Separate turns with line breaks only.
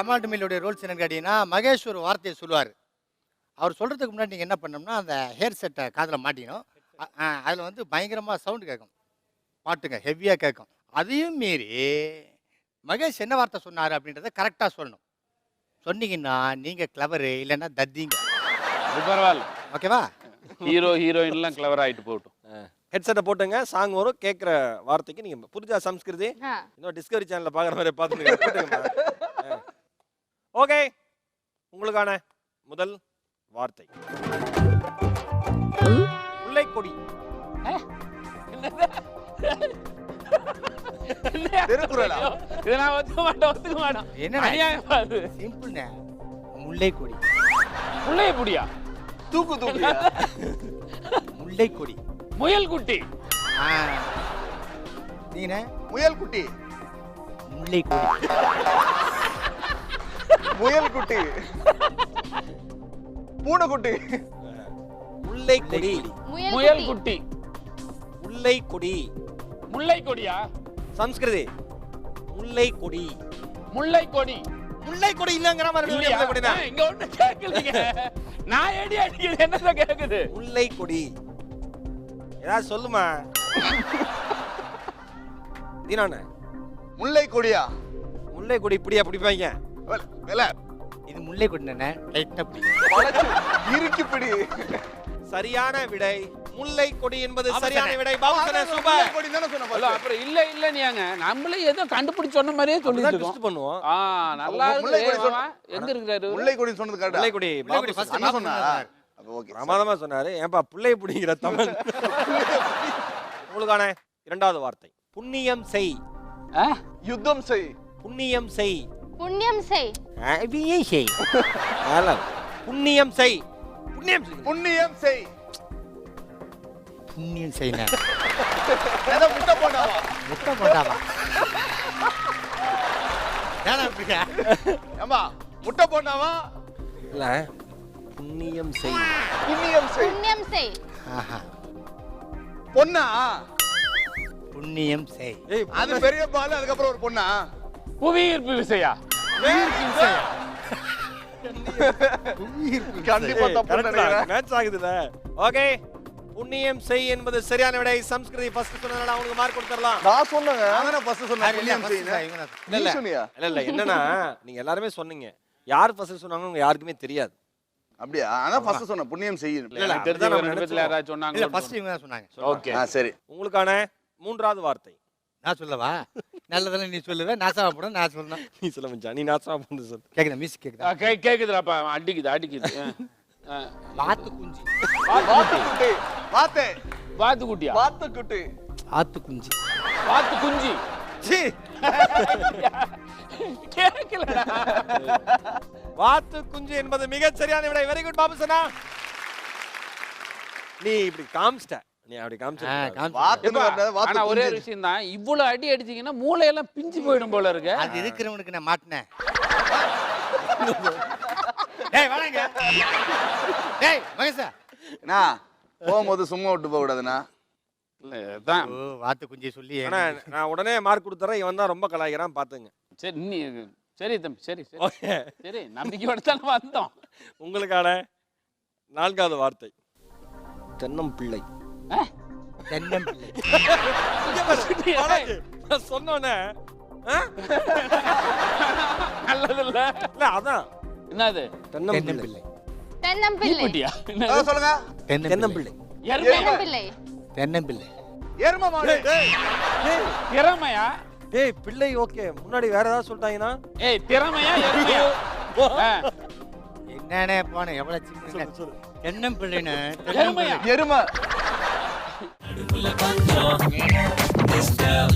டமால் டுமிலுடைய ரோல்ஸ் என்னன்னு கேட்டீங்கன்னா, மகேஷ் ஒரு வார்த்தையை சொல்லுவார். அவர் சொல்கிறதுக்கு முன்னாடி நீங்கள் என்ன பண்ணணும்னா, அந்த ஹேர் செட்டை காதில் மாட்டிக்கணும். அதில் வந்து பயங்கரமாக சவுண்டு கேட்கும். பாட்டுங்க ஹெவியாக கேட்கும். அதையும் மீறி மகேஷ் என்ன வார்த்தை சொன்னார் அப்படின்றத கரெக்டாக சொல்லணும். சொன்னீங்கன்னா நீங்கள் கிளவரு, இல்லைன்னா தத்திங்க.
அது பரவாயில்ல.
ஓகேவா?
ஹீரோயின்லாம் கிளவர் ஆகிட்டு போகட்டும்.
ஹெட்செட்டை போட்டுங்க, சாங் வரும். கேட்குற வார்த்தைக்கு நீங்க புரிஞ்சா சம்ஸ்கிருதி இன்னும் டிஸ்கவரி சேனல்ல பார்க்குற மாதிரி பார்த்துங்க. ஓகே, உங்களுக்கான முதல் வார்த்தை முல்லைக்கொடி.
திருக்குறளா?
இதை நான் ஒத்துக்க மாட்டேன்.
என்ன சிம்பிள்ண்ணே, முல்லைக்கொடி.
முல்லைப்பொடியா?
தூக்குடியா?
முல்லைக்கொடி.
முயல் குட்டி.
நீங்க
முயல் குட்டி.
முல்லைக்கொடி.
முயல் குட்டி. பூனைக்குட்டி.
முல்லைக்கொடி.
முயல் குட்டி.
முல்லைக்கொடி.
முல்லைக்கொடியா?
சம்ஸ்கிருதி முல்லைக்கொடி.
முல்லைக்கொடி.
முல்லைக்கொடி இல்லங்கற மாதிரி முல்லைக்கொடினா
இங்க ஒண்ணு கேக்கலங்க. நான் ஏடி அடிக்குது, என்னதான் கேக்குது?
முல்லைக்கொடி. ஏதாவது சொல்லுமா? தீனானே
முல்லைக்கொடியா?
முல்லைக்கொடி இப்படியா பிடிப்பாங்க?
வெல
இது முல்லைக்கொடி தானே, லைட்டா பிடி.
இறுக்கி பிடி.
சரியான விடை முல்லைக்கொடி என்பது சரியான விடை. பாபுசனே சூப்பர்.
முல்லைக்கொடி தான சொன்னேன்.
அப்புறம் இல்ல நீங்க நம்மளே ஏதோ கண்டுபிடிச்சு சொன்ன மாதிரியே சொல்லிட்டு இருக்கோம்.
ட்விஸ்ட் பண்ணுவோம்.
நல்லா
முல்லைக்கொடி
இருக்கு. எங்க இருக்காரு?
முல்லைக்கொடி சொன்னது கரெக்ட்.
முல்லைக்கொடி பாபு
ஃபர்ஸ்ட்
என்ன சொன்னாரா? அப்ப ஓகே.
பிரமாதமா சொன்னாரு. ஏன்பா புள்ளை புடிங்கிற தமிழ். உங்களுக்கான இரண்டாவது வார்த்தை புண்ணியம் செய்.
யுத்தம் செய்.
புண்ணியம் செய்.
புண்ணியம் செய்.
அவியே செய். புண்ணியம் செய். புண்ணியம் செய்.
புண்ணியம் செய்.
புண்ணியம் செய்யணும்.
ஏதோ முட்டை போடாவா?
முட்டை போட்டாவா? ஏன்னா அப்படிங்க
ஏமா முட்டை போடாவா?
இல்ல புண்ணியம் செய்.
புண்ணியம் செய்.
புண்ணியம் செய்.
ஆஹா,
பொண்ணா?
புண்ணியம் செய்.
ஏய்
அது பெரிய பால், அதுக்கப்புறம் ஒரு பொண்ணா?
புவியீர்ப்பு விசையா?
கண்டிப்பா தப்பு நினைக்கிறேன்.
மேட்ச் ஆகுதுல. ஓகே, புண்ணியம் செய் என்பது சரியான விடை. சம்ஸ்கிருதி ஃபர்ஸ்ட் சொன்னனால உங்களுக்கு மார்க் கொடுத்துறலாம்.
நான் சொன்னேங்க. நான் ஃபர்ஸ்ட் சொன்னேன் புண்ணியம் செய்.
இல்ல
நீ சொன்னியா?
இல்ல என்னன்னா நீங்க எல்லாரும் சொன்னீங்க. யார் ஃபர்ஸ்ட் சொன்னாங்க உங்களுக்கு யாருக்குமே தெரியாது.
அப்படியே அதான் ஃபர்ஸ்ட் சொன்னேன் புண்ணியம் செய்.
இல்ல,
தெரிஞ்ச
நம்ம
ரெண்டு பேர்ல யாராவது சொன்னாங்க?
இல்ல ஃபர்ஸ்ட் இவங்க தான் சொன்னாங்க.
ஓகே.
சரி.
உங்களுக்கான மூன்றாவது வார்த்தை.
நான் சொல்லவா? நல்லதெல்லாம் நீ சொல்லுவ, நாசமா போட நான் சொல்லணும்.
நீ சொல்ல மச்சான். நீ நாசமா பண்ணு சொல்லு.
கேக்குதா? மியூசிக் கேக்குதா?
கேக்குதுடாப்பா, அடிக்குது.
வாத்து குஞ்சு.
வாத்துக்குட்டி. வாத்து.
வாத்துக்குட்டியா?
வாத்துக்குட்டி.
ஆத்து குஞ்சு.
வாத்து குஞ்சு.
சீ.
கேக்கலடா.
வாத்து குஞ்சு என்பது மிகச் சரியான விடை. வெரி குட் பாபுசனா. நீ இப்படி காமிச்சிட்ட. நீ அப்படி காமிச்சிட்ட.
வாத்துன்னு வந்தது வாத்து.
ஆனா ஒரே விஷயம் தான், இவ்வளவு அடி அடிச்சீங்கன்னா மூளையெல்லாம் பிஞ்சு போயிடும் போல இருக்கு.
அது இருக்கிறவனுக்கு நான் மாட்டினேன். டேய் வாங்க. டேய் மகேஷா.
நான் போகும்போது சும்மா விட்டு போக கூடாதுண்ணா.
தான்.
ஓ வாத்து குஞ்சு சொல்லி
ஆனா நான் உடனே மார்க் கொடுத்துறேன். இவன் தான் ரொம்ப கலாய்க்கிறான் பாத்துங்க.
சரி தம்பி, சரி
ஓகே.
சரி, நம்பிக்கையோட தான் வந்தோம்.
உங்களுக்கான நான்காவது வார்த்தை தென்னம்பிள்ளை.
தென்னம்பிள்ளை.
நான் சொன்னோன்னே
நல்லது இல்ல.
இல்ல அதான்
என்னது?
தென்னம்பிள்ளை.
தென்னம்பிள்ளை.
குட்டியா?
அத சொல்லுங்க.
தென்னம்பிள்ளை.
தென்னம்பிள்ளை.
தென்னம்பிள்ளை.
எருமை மாடு.
திறமையா?
டேய் பிள்ளை ஓகே. முன்னாடி வேற ஏதாவது சொல்லிட்டாங்கன்னா
திறமையா எருமையா?
என்னன்னே போன எவ்வளவு சின்ன தென்னம்பிள்ளைன்னு.
எருமையா?
எருமை.
Disturb,